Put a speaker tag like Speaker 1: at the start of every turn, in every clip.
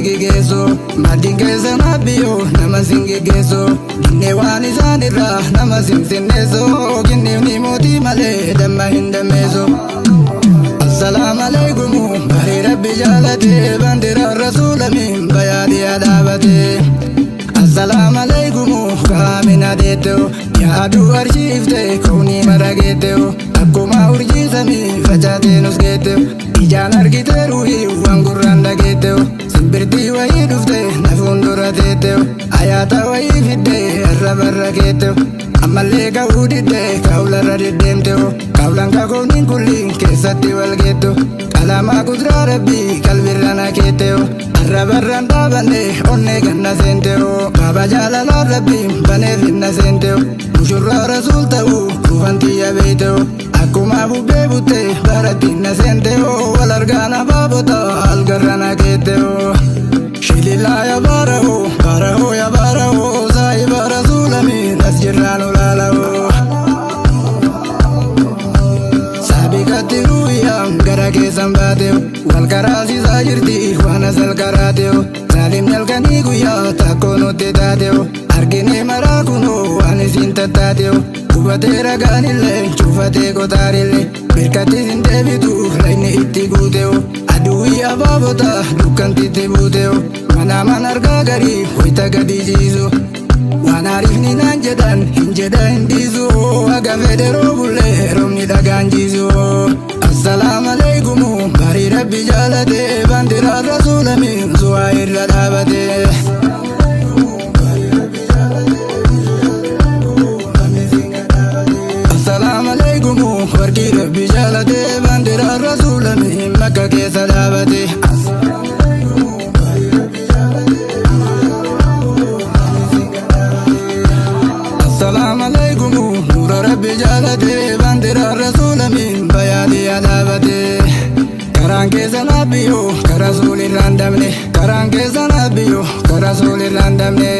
Speaker 1: gegeso madingeza nabiyo nama singegeso ginne wani zanira nama sinseneso ginne ni moti male damma hindameso assalamu alaikum bari rabbi jalate bandira rasula min bayadi adabate assalamu alaikum kamina deto ya adu arshifte kauni marageto akkuma urjisami fajate nusgeto ijan argite ruhi wanguranda geto simbirti wayi dufte nafundura teto ayata wayi fidde arrabarra geto amalle kaudide kaula radidemto kaulan kakonin kullin kesatti walgeto kalama kudra rabbi kalbirana keto arrabarran dabane onne ganna senteo baba jalala rabbi bane finna senteo mushurra rasul ta'u kufanti yabeto akkuma bubbe butte baratinna senteo walargana babota algarrana keteo shilila ya baraho ya baraho sahiba rasulami nasjirranu lalaho sabikati ruya gara kesan bateo walkarasi sajirti wana salkarateo salim nalkani guya takono tetateo argine marakuno wani sintatateo kubatera ganille chufate kotarille birkati sindebitu laini itti guteo aduwi ababota dukanti tebuteo manaman arga gari hoita gadijizo wanarifni nanjedan hinjeda hindizo aga federo bulle romni daganjizo assalamu alaikum bari rabbi jalate bandira rasulami zuwair radabate assalamu alaikum warki rabbi jalate bandira rasulami makka kesa dabate assalamu alaikum nura rabbi jalate bandira rasulami bayadi adabate karanke sanabiyo karasuli randamne karanke sanabiyo karasuli randamne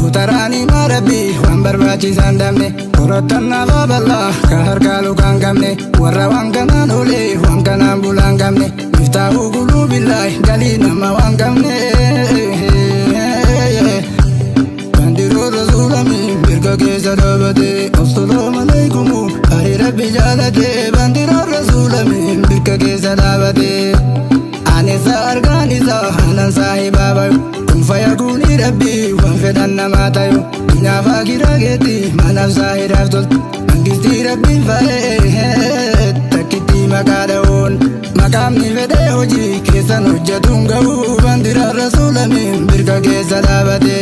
Speaker 1: utarani marabi wan barbachi sandamne korotanna baballa ka harkalu kangamne warra wanganan ole wanganan bulangamne miftahu qulubillahi galina ma wangamne bandiro rasulami birka kesa dabate assalamu alaikum bari rabbi jalate bandiro rasulami birka kesa dabate anisa arganisa anan sahibabayo kun fayakuni rabbi wan fedan namatayo nyafa kirageti manaf sahiraf tol mangisti rabbin fae takiti makadaon makamni fede hoji kesan hojjatun gahu bandira rasulami birka kesa dabate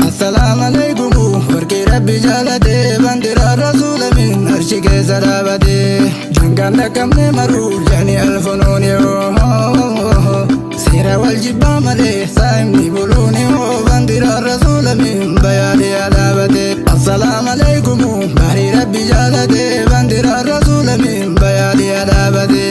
Speaker 1: assalamu alaikum warki rabbi jalate bandira rasulami arshi kesa dabate janganda kamne maru jani alfononi sira waljibba male saimni buluni bandira rasulami bayadi adabate assalamu alaikum bari rabbi jalate bandira rasulami bayadi adabate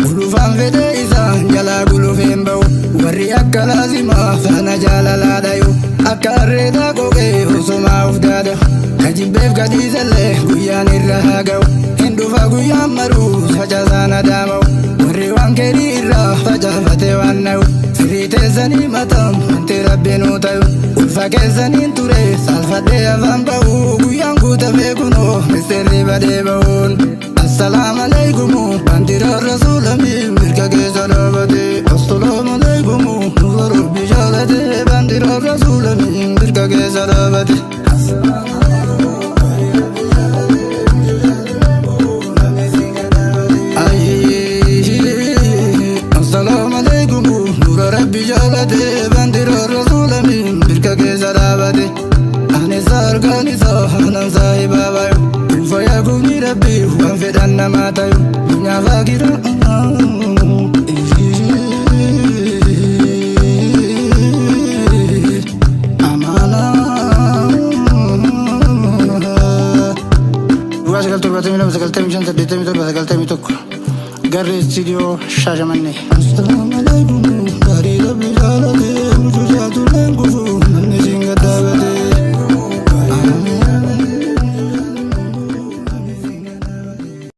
Speaker 1: gulufan fede isa jala gulufen bawu warri akka lazima fana jalaladayo akka arreeda goge osoma ufdada kajibbeef gadiselle guyyaan irra hagawu hindufa guyyaan maru facasana damawu warri waan kedi irra facafate wannawu firii teessanii matam wanti rabbinu tayu ulfa keessaniin ture salfadhe afaan bawu guyyaan guutame kuno misterri badee bawuun assalamu alaikum bandira rasulami birka keessa dabate assalamu alaikum nura rabbi jalate bandira rasulami birka keessa dabate assalamu alaikum nura rabbi jalate bandira rasulami birka keessa dabate anisa arganisa anan sahibabayo fayakuni rabbi wan fedan namatayo nyafa kira amana Segal turbatami lama segal tami janta ditami turba segal tami tok garre studio Shashamane. Assalamu alaikum.